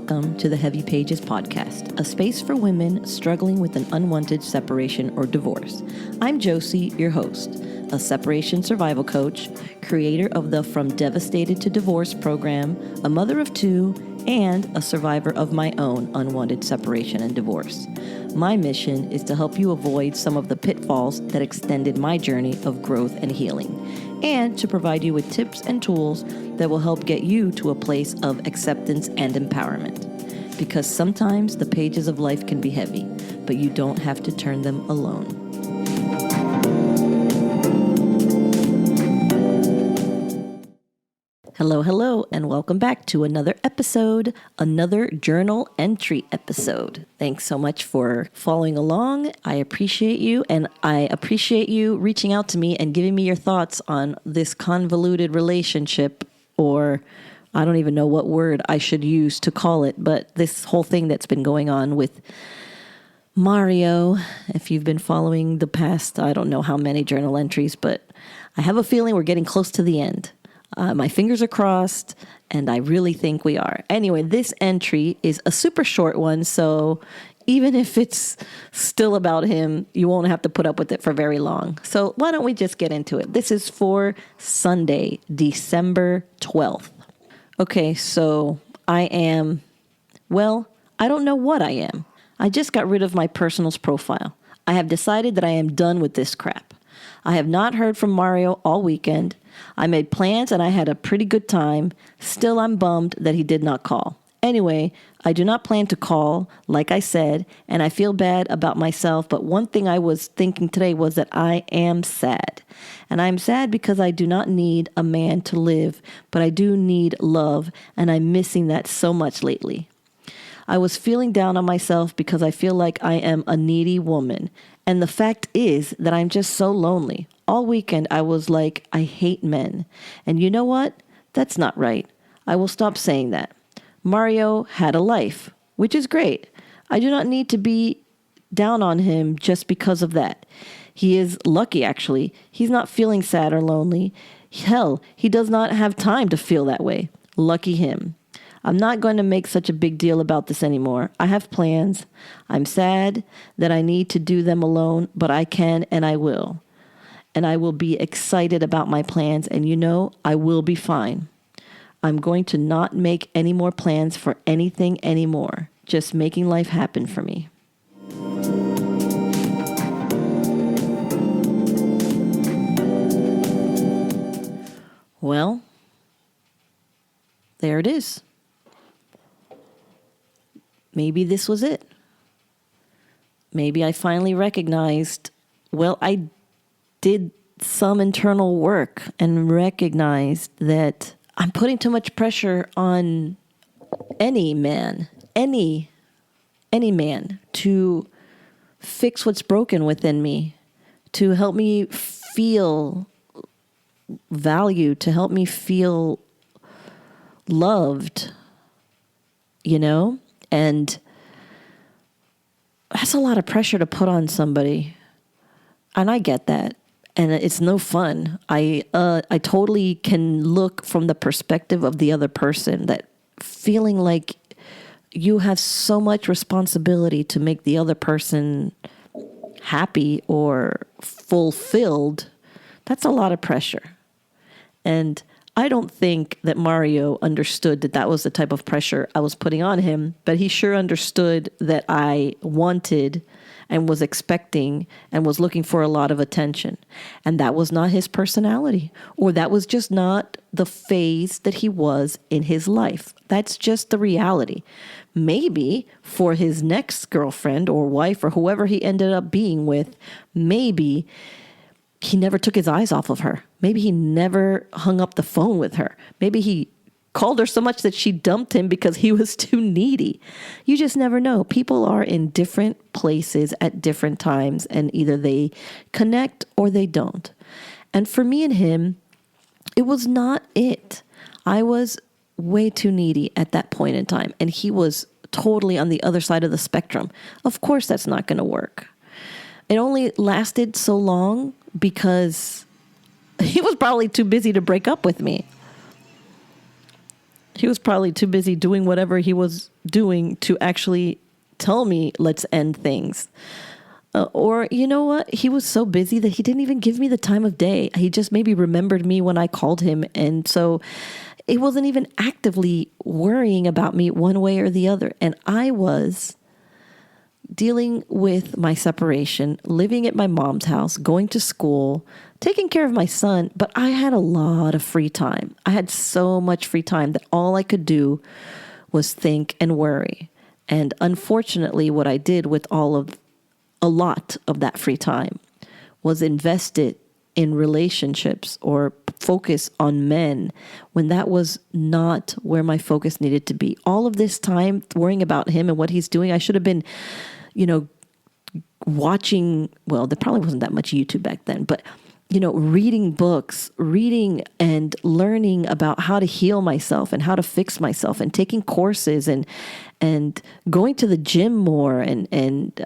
Welcome to the Heavy Pages podcast, a space for women struggling with an unwanted separation or divorce. I'm Josie, your host, a separation survival coach, creator of the From Devastated to Divorce program, a mother of two, and a survivor of my own unwanted separation and divorce. My mission is to help you avoid some of the pitfalls that extended my journey of growth and healing, and to provide you with tips and tools that will help get you to a place of acceptance and empowerment. Because sometimes the pages of life can be heavy, but you don't have to turn them alone. Hello, and welcome back to another episode, another journal entry episode. Thanks so much for following along. I appreciate you, and I appreciate you reaching out to me and giving me your thoughts on this convoluted relationship, or I don't even know what word I should use to call it, but this whole thing that's been going on with Mario. If you've been following the past, I don't know how many journal entries, but I have a feeling we're getting close to the end. My fingers are crossed, and I really think we are. Anyway, this entry is a super short one, so even if it's still about him, you won't have to put up with it for very long. So why don't we just get into it? This is for Sunday, December 12th. Okay, so I don't know what I am. I just got rid of my personals profile. I have decided that I am done with this crap. I have not heard from Mario all weekend. I made plans and I had a pretty good time. Still, I'm bummed that he did not call. Anyway, I do not plan to call, like I said, and I feel bad about myself, but one thing I was thinking today was that I am sad. And I'm sad because I do not need a man to live, but I do need love, and I'm missing that so much lately. I was feeling down on myself because I feel like I am a needy woman. And the fact is that I'm just so lonely. All weekend I was like, I hate men. And you know what? That's not right. I will stop saying that. Mario had a life, which is great. I do not need to be down on him just because of that. He is lucky, actually. He's not feeling sad or lonely. Hell, he does not have time to feel that way. Lucky him. I'm not going to make such a big deal about this anymore. I have plans. I'm sad that I need to do them alone, but I can and I will. And I will be excited about my plans, and you know, I will be fine. I'm going to not make any more plans for anything anymore. Just making life happen for me. Well, there it is. Maybe this was it. Maybe I finally recognized, I did some internal work and recognized that I'm putting too much pressure on any man to fix what's broken within me, to help me feel valued, to help me feel loved, And that's a lot of pressure to put on somebody. And I get that. And it's no fun. I totally can look from the perspective of the other person, that feeling like you have so much responsibility to make the other person happy or fulfilled. That's a lot of pressure. And I don't think that Mario understood that that was the type of pressure I was putting on him, but he sure understood that I wanted and was expecting and was looking for a lot of attention. And that was not his personality, or that was just not the phase that he was in his life. That's just the reality. Maybe for his next girlfriend or wife or whoever he ended up being with, maybe he never took his eyes off of her. Maybe he never hung up the phone with her. Maybe he called her so much that she dumped him because he was too needy. You just never know. People are in different places at different times, and either they connect or they don't. And for me and him, it was not it. I was way too needy at that point in time, and he was totally on the other side of the spectrum. Of course, that's not going to work. It only lasted so long because he was probably too busy to break up with me. He was probably too busy doing whatever he was doing to actually tell me, let's end things. Or, you know what? He was so busy that he didn't even give me the time of day. He just maybe remembered me when I called him. And so it wasn't even actively worrying about me one way or the other. And I was dealing with my separation, living at my mom's house, going to school, taking care of my son. But I had a lot of free time. I had so much free time that all I could do was think and worry. And unfortunately, what I did with a lot of that free time was invested in relationships or focus on men when that was not where my focus needed to be. All of this time worrying about him and what he's doing, I should have been, watching, well, there probably wasn't that much YouTube back then, but, reading books, reading and learning about how to heal myself and how to fix myself and taking courses and going to the gym more and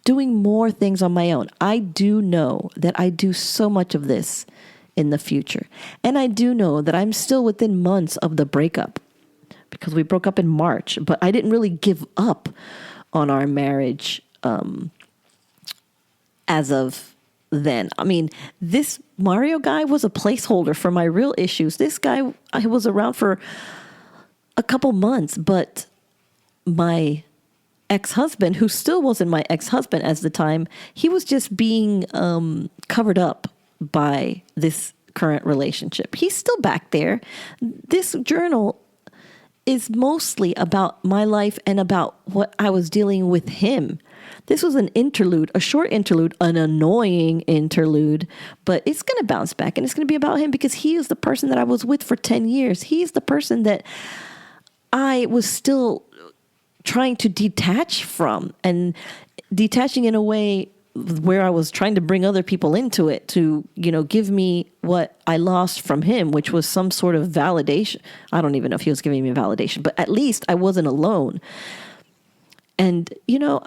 doing more things on my own. I do know that I do so much of this in the future. And I do know that I'm still within months of the breakup because we broke up in March, but I didn't really give up on our marriage as of then. I mean, this Mario guy was a placeholder for my real issues. This guy, I was around for a couple months, but my ex-husband, who still wasn't my ex-husband at the time, he was just being covered up by this current relationship. He's still back there. This journal is mostly about my life and about what I was dealing with him. This was an interlude, a short interlude, an annoying interlude, but it's going to bounce back and it's going to be about him because he is the person that I was with for 10 years. He's the person that I was still trying to detach from, and detaching in a way where I was trying to bring other people into it to, give me what I lost from him, which was some sort of validation. I don't even know if he was giving me validation, but at least I wasn't alone. And,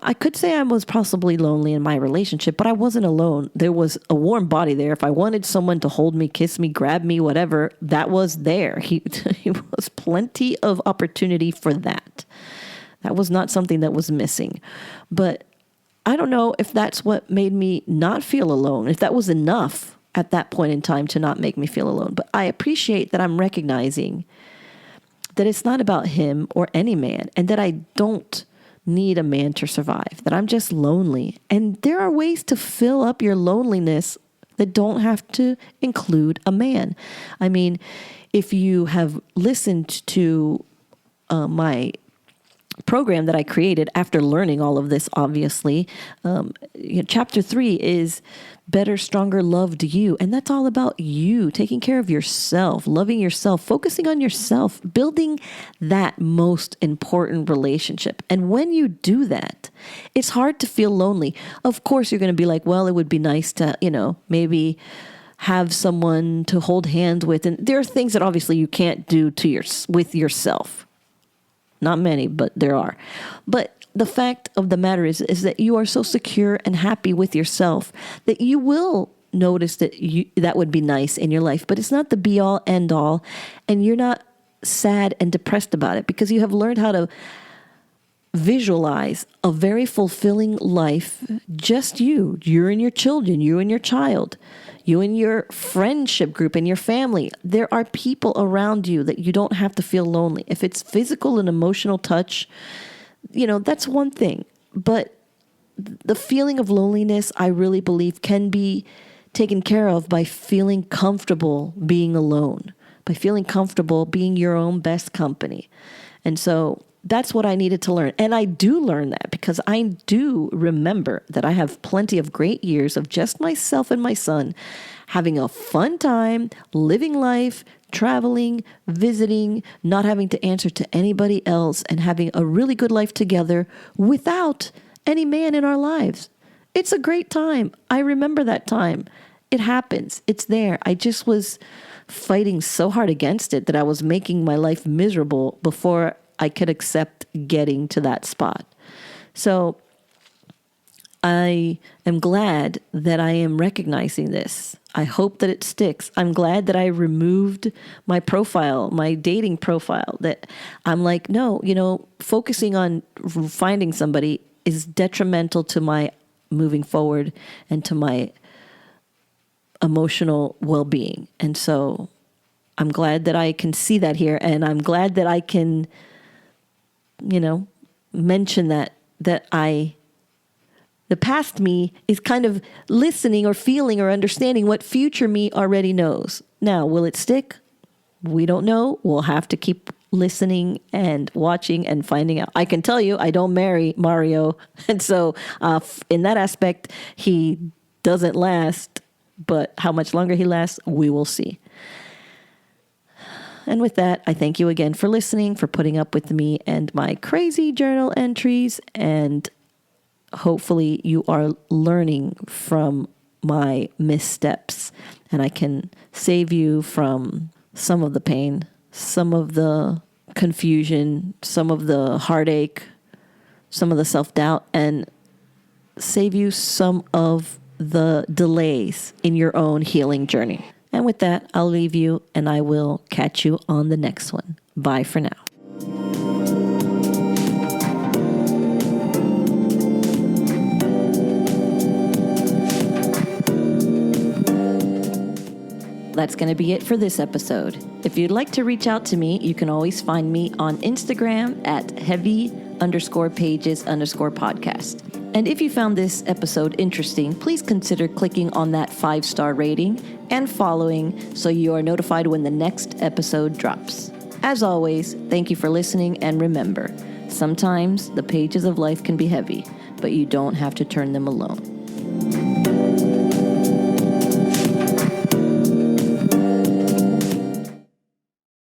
I could say I was possibly lonely in my relationship, but I wasn't alone. There was a warm body there. If I wanted someone to hold me, kiss me, grab me, whatever, that was there. He was plenty of opportunity for that. That was not something that was missing. But I don't know if that's what made me not feel alone, if that was enough at that point in time to not make me feel alone. But I appreciate that I'm recognizing that it's not about him or any man, and that I don't need a man to survive, that I'm just lonely. And there are ways to fill up your loneliness that don't have to include a man. I mean, if you have listened to my program that I created after learning all of this, obviously, chapter 3 is Better, Stronger, Loved You. And that's all about you, taking care of yourself, loving yourself, focusing on yourself, building that most important relationship. And when you do that, it's hard to feel lonely. Of course, you're going to be like, well, it would be nice to, maybe have someone to hold hands with. And there are things that obviously you can't do with yourself. Not many, but there are. But the fact of the matter is that you are so secure and happy with yourself that you will notice that that would be nice in your life. But it's not the be-all, end-all. And you're not sad and depressed about it because you have learned how to visualize a very fulfilling life, just you and your children, you and your child, you and your friendship group and your family. There are people around you that you don't have to feel lonely. If it's physical and emotional touch, that's one thing. But the feeling of loneliness, I really believe, can be taken care of by feeling comfortable being alone, by feeling comfortable being your own best company. And so that's what I needed to learn. And I do learn that because I do remember that I have plenty of great years of just myself and my son having a fun time, living life, traveling, visiting, not having to answer to anybody else, and having a really good life together without any man in our lives. It's a great time. I remember that time. It happens. It's there. I just was fighting so hard against it that I was making my life miserable before I could accept getting to that spot. So I am glad that I am recognizing this. I hope that it sticks. I'm glad that I removed my profile, my dating profile, that I'm like, no, focusing on finding somebody is detrimental to my moving forward and to my emotional well-being. And so I'm glad that I can see that here, and I'm glad that I can, mention that the past me is kind of listening or feeling or understanding what future me already knows. Now, will it stick? We don't know. We'll have to keep listening and watching and finding out. I can tell you, I don't marry Mario. And so in that aspect, he doesn't last. But how much longer he lasts, we will see. And with that, I thank you again for listening, for putting up with me and my crazy journal entries. And hopefully you are learning from my missteps, and I can save you from some of the pain, some of the confusion, some of the heartache, some of the self-doubt, and save you some of the delays in your own healing journey. And with that, I'll leave you, and I will catch you on the next one. Bye for now. That's going to be it for this episode. If you'd like to reach out to me, you can always find me on Instagram at heavy_pages_podcast. And if you found this episode interesting, please consider clicking on that 5-star rating and following so you are notified when the next episode drops. As always, thank you for listening, and remember, sometimes the pages of life can be heavy, but you don't have to turn them alone.